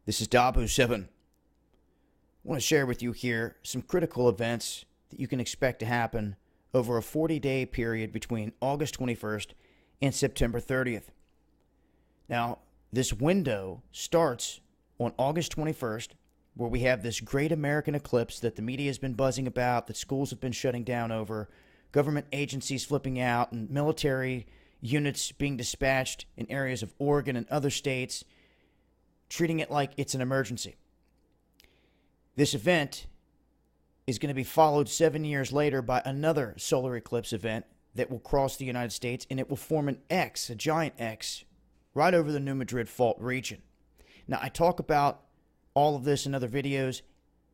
This is dahboo7. I want to share with you here some critical events that you can expect to happen over a 40-day period between August 21st and September 30th. Now, this window starts on August 21st, where we have this great American eclipse that the media has been buzzing about, that schools have been shutting down over, government agencies flipping out, and military units being dispatched in areas of Oregon and other states, treating it like it's an emergency. This event is going to be followed 7 years later by another solar eclipse event that will cross the United States, and it will form an X, a giant X, right over the New Madrid Fault region. Now, I talk about all of this in other videos,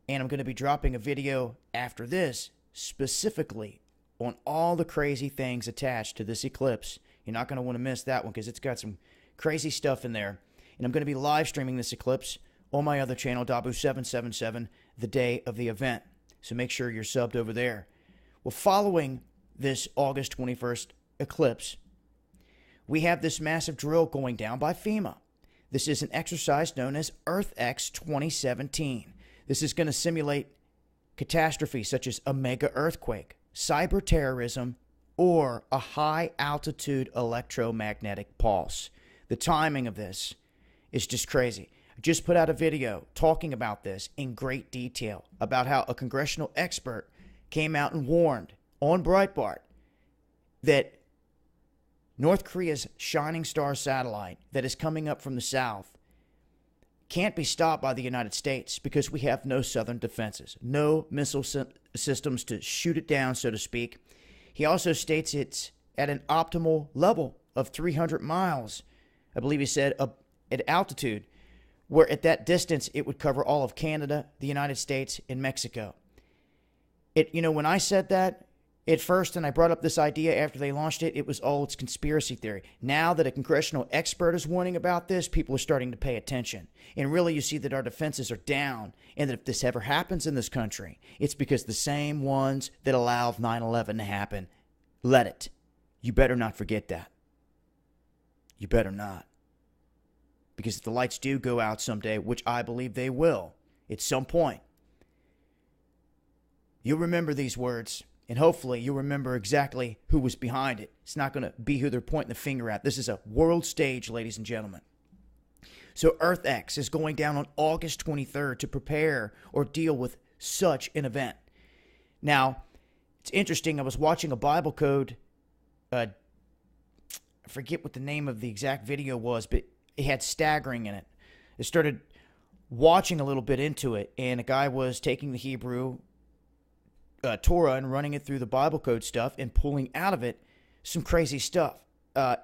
and I'm going to be dropping a video after this specifically on all the crazy things attached to this eclipse. You're not going to want to miss that one because it's got some crazy stuff in there. And I'm going to be live streaming this eclipse on my other channel, dahboo777, the day of the event. So make sure you're subbed over there. Well, following this August 21st eclipse, we have this massive drill going down by FEMA. This is an exercise known as EarthX 2017. This is going to simulate catastrophes such as a mega earthquake, cyber terrorism, or a high altitude electromagnetic pulse. The timing of this is just crazy. I just put out a video talking about this in great detail, about how a congressional expert came out and warned on Breitbart that North Korea's shining star satellite that is coming up from the south can't be stopped by the United States because we have no southern defenses, no missile systems to shoot it down, so to speak. He also states it's at an optimal level of 300 miles, I believe he said, at altitude, where at that distance it would cover all of Canada, the United States, and Mexico. When I said that at first and I brought up this idea after they launched it, it was, it's conspiracy theory. Now that a congressional expert is warning about this, people are starting to pay attention. And really, you see that our defenses are down, and that if this ever happens in this country, it's because the same ones that allowed 9/11 to happen let it. You better not forget that. You better not. Because if the lights do go out someday, which I believe they will at some point, you'll remember these words, and hopefully you'll remember exactly who was behind it. It's not going to be who they're pointing the finger at. This is a world stage, ladies and gentlemen. So EarthX is going down on August 23rd to prepare or deal with such an event. Now, it's interesting. I was watching a Bible code. I forget what the name of the exact video was, but it had staggering in it. I started watching a little bit into it, and a guy was taking the Hebrew Torah and running it through the Bible code stuff and pulling out of it some crazy stuff.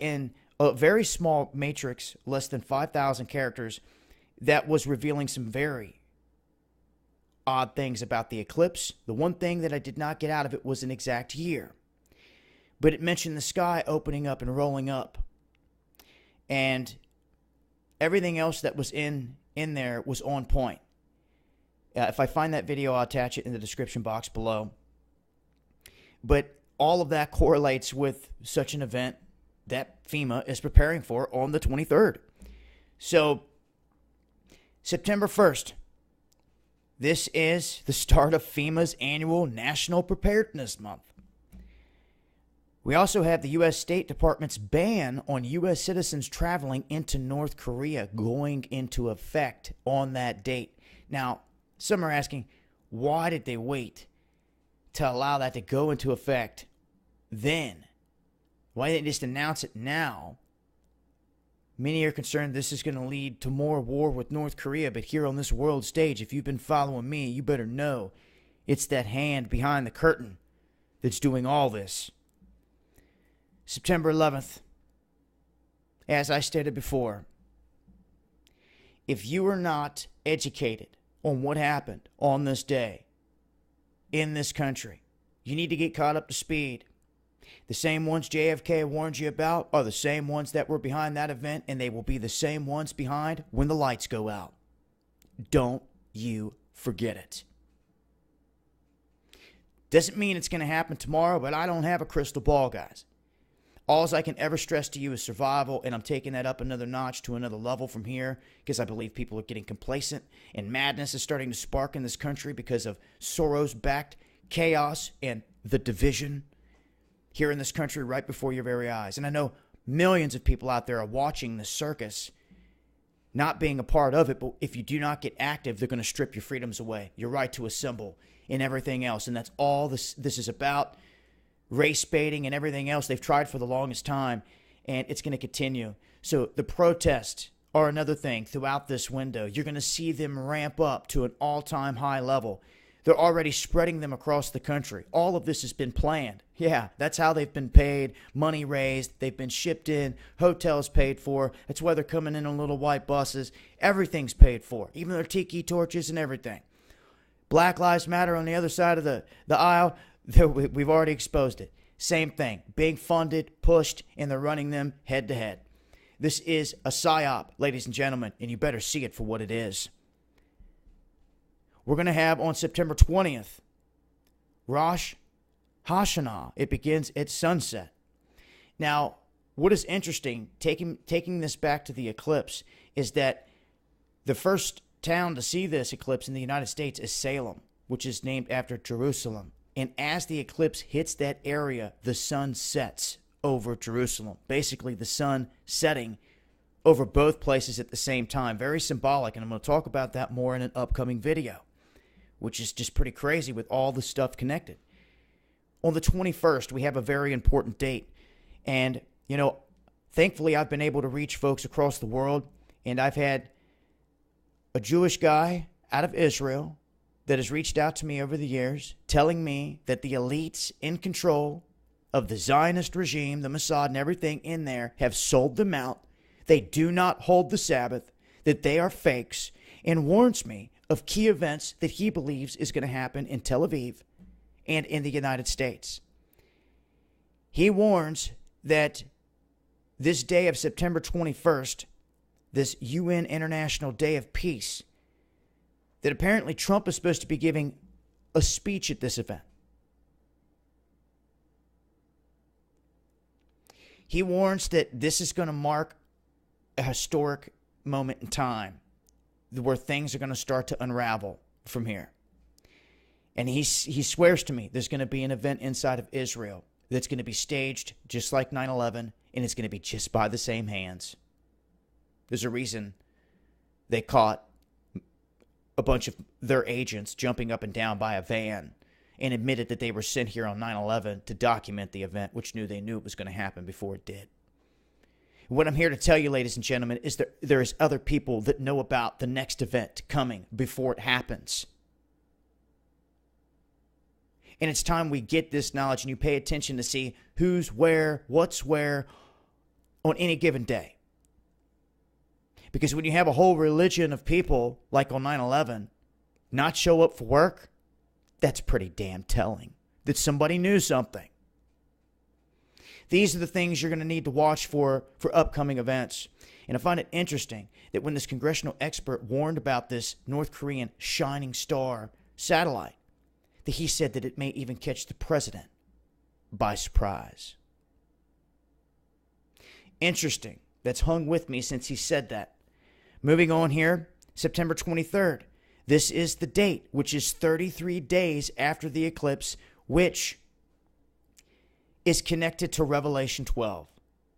In a very small matrix, less than 5,000 characters, that was revealing some very odd things about the eclipse. The one thing that I did not get out of it was an exact year. But it mentioned the sky opening up and rolling up. And everything else that was in there was on point. If I find that video, I'll attach it in the description box below. But all of that correlates with such an event that FEMA is preparing for on the 23rd. So, September 1st, this is the start of FEMA's annual National Preparedness Month. We also have the U.S. State Department's ban on U.S. citizens traveling into North Korea going into effect on that date. Now, some are asking, why did they wait to allow that to go into effect then? Why didn't they just announce it now? Many are concerned this is going to lead to more war with North Korea, but here on this world stage, if you've been following me, you better know it's that hand behind the curtain that's doing all this. September 11th, as I stated before, if you are not educated on what happened on this day in this country, you need to get caught up to speed. The same ones JFK warned you about are the same ones that were behind that event, and they will be the same ones behind when the lights go out. Don't you forget it. Doesn't mean it's going to happen tomorrow, but I don't have a crystal ball, guys. All I can ever stress to you is survival, and I'm taking that up another notch to another level from here because I believe people are getting complacent and madness is starting to spark in this country because of Soros-backed chaos and the division here in this country right before your very eyes. And I know millions of people out there are watching this circus, not being a part of it, but if you do not get active, they're going to strip your freedoms away, your right to assemble and everything else. And that's all this is about. Race baiting and everything else they've tried for the longest time, and it's going to continue. So the protests are another thing throughout this window. You're going to see them ramp up to an all-time high level. They're already spreading them across the country. All of this has been planned. Yeah, that's how they've been paid, money raised, they've been shipped in, hotels paid for. That's why they're coming in on little white buses. Everything's paid for, even their tiki torches and everything. Black Lives Matter on the other side of the aisle, we've already exposed it. Same thing, being funded, pushed, and they're running them head to head. This is a psyop, ladies and gentlemen, and you better see it for what it is. We're going to have on September 20th, Rosh Hashanah. It begins at sunset. Now, what is interesting, taking this back to the eclipse, is that the first town to see this eclipse in the United States is Salem, which is named after Jerusalem. And as the eclipse hits that area, the sun sets over Jerusalem. Basically, the sun setting over both places at the same time. Very symbolic, and I'm going to talk about that more in an upcoming video, which is just pretty crazy with all the stuff connected. On the 21st, we have a very important date. And, thankfully, I've been able to reach folks across the world, and I've had a Jewish guy out of Israel that has reached out to me over the years telling me that the elites in control of the Zionist regime, the Mossad and everything in there have sold them out. They do not hold the Sabbath, that they are fakes, and warns me of key events that he believes is going to happen in Tel Aviv and in the United States. He warns that this day of September 21st, this UN International Day of Peace, that apparently Trump is supposed to be giving a speech at this event. He warns that this is going to mark a historic moment in time where things are going to start to unravel from here. And he swears to me there's going to be an event inside of Israel that's going to be staged just like 9/11, and it's going to be just by the same hands. There's a reason they caught a bunch of their agents jumping up and down by a van and admitted that they were sent here on 9/11 to document the event, which they knew it was going to happen before it did. What I'm here to tell you, ladies and gentlemen, is that there is other people that know about the next event coming before it happens. And it's time we get this knowledge and you pay attention to see who's where, what's where on any given day. Because when you have a whole religion of people, like on 9/11, not show up for work, that's pretty damn telling that somebody knew something. These are the things you're going to need to watch for upcoming events. And I find it interesting that when this congressional expert warned about this North Korean shining star satellite, that he said that it may even catch the president by surprise. Interesting. That's hung with me since he said that. Moving on here, September 23rd. This is the date, which is 33 days after the eclipse, which is connected to Revelation 12,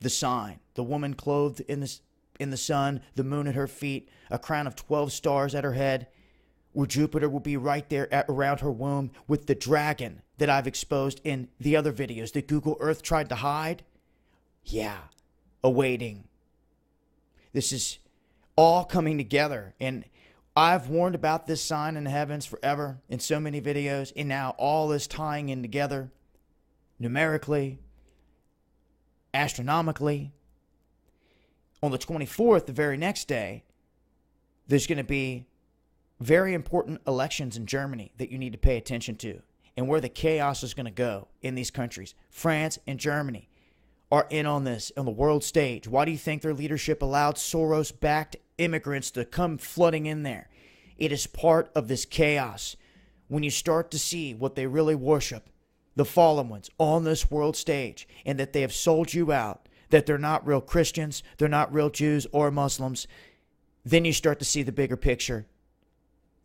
the sign, the woman clothed in the sun, the moon at her feet, a crown of 12 stars at her head, where Jupiter will be right there around her womb with the dragon that I've exposed in the other videos that Google Earth tried to hide. Yeah, awaiting. This is all coming together, and I've warned about this sign in the heavens forever in so many videos, and now all is tying in together numerically, astronomically. On the 24th, the very next day, there's going to be very important elections in Germany that you need to pay attention to and where the chaos is going to go in these countries. France and Germany are in on this on the world stage. Why do you think their leadership allowed Soros-backed immigrants to come flooding in there? It is part of this chaos. When you start to see what they really worship, the fallen ones on this world stage, and that they have sold you out, that they're not real Christians, they're not real Jews or Muslims, then you start to see the bigger picture.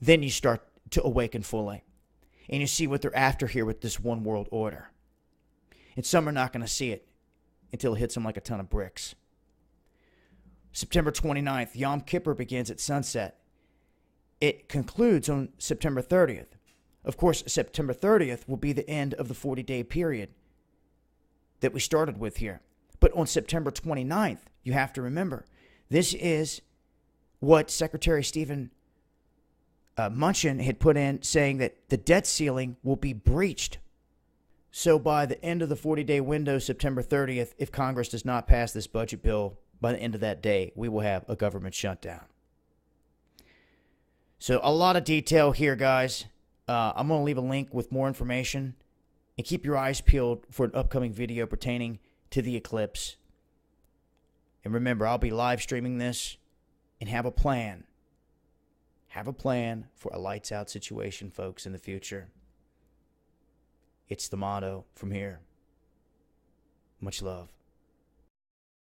Then you start to awaken fully. And you see what they're after here with this one world order. And some are not going to see it until it hits them like a ton of bricks. September 29th, Yom Kippur begins at sunset. It concludes on September 30th. Of course, September 30th will be the end of the 40-day period that we started with here. But on September 29th, you have to remember, this is what Secretary Stephen Mnuchin had put in, saying that the debt ceiling will be breached. So by the end of the 40-day window, September 30th, if Congress does not pass this budget bill by the end of that day, we will have a government shutdown. So a lot of detail here, guys. I'm going to leave a link with more information. And keep your eyes peeled for an upcoming video pertaining to the eclipse. And remember, I'll be live streaming this and have a plan. Have a plan for a lights out situation, folks, in the future. It's the motto from here. Much love.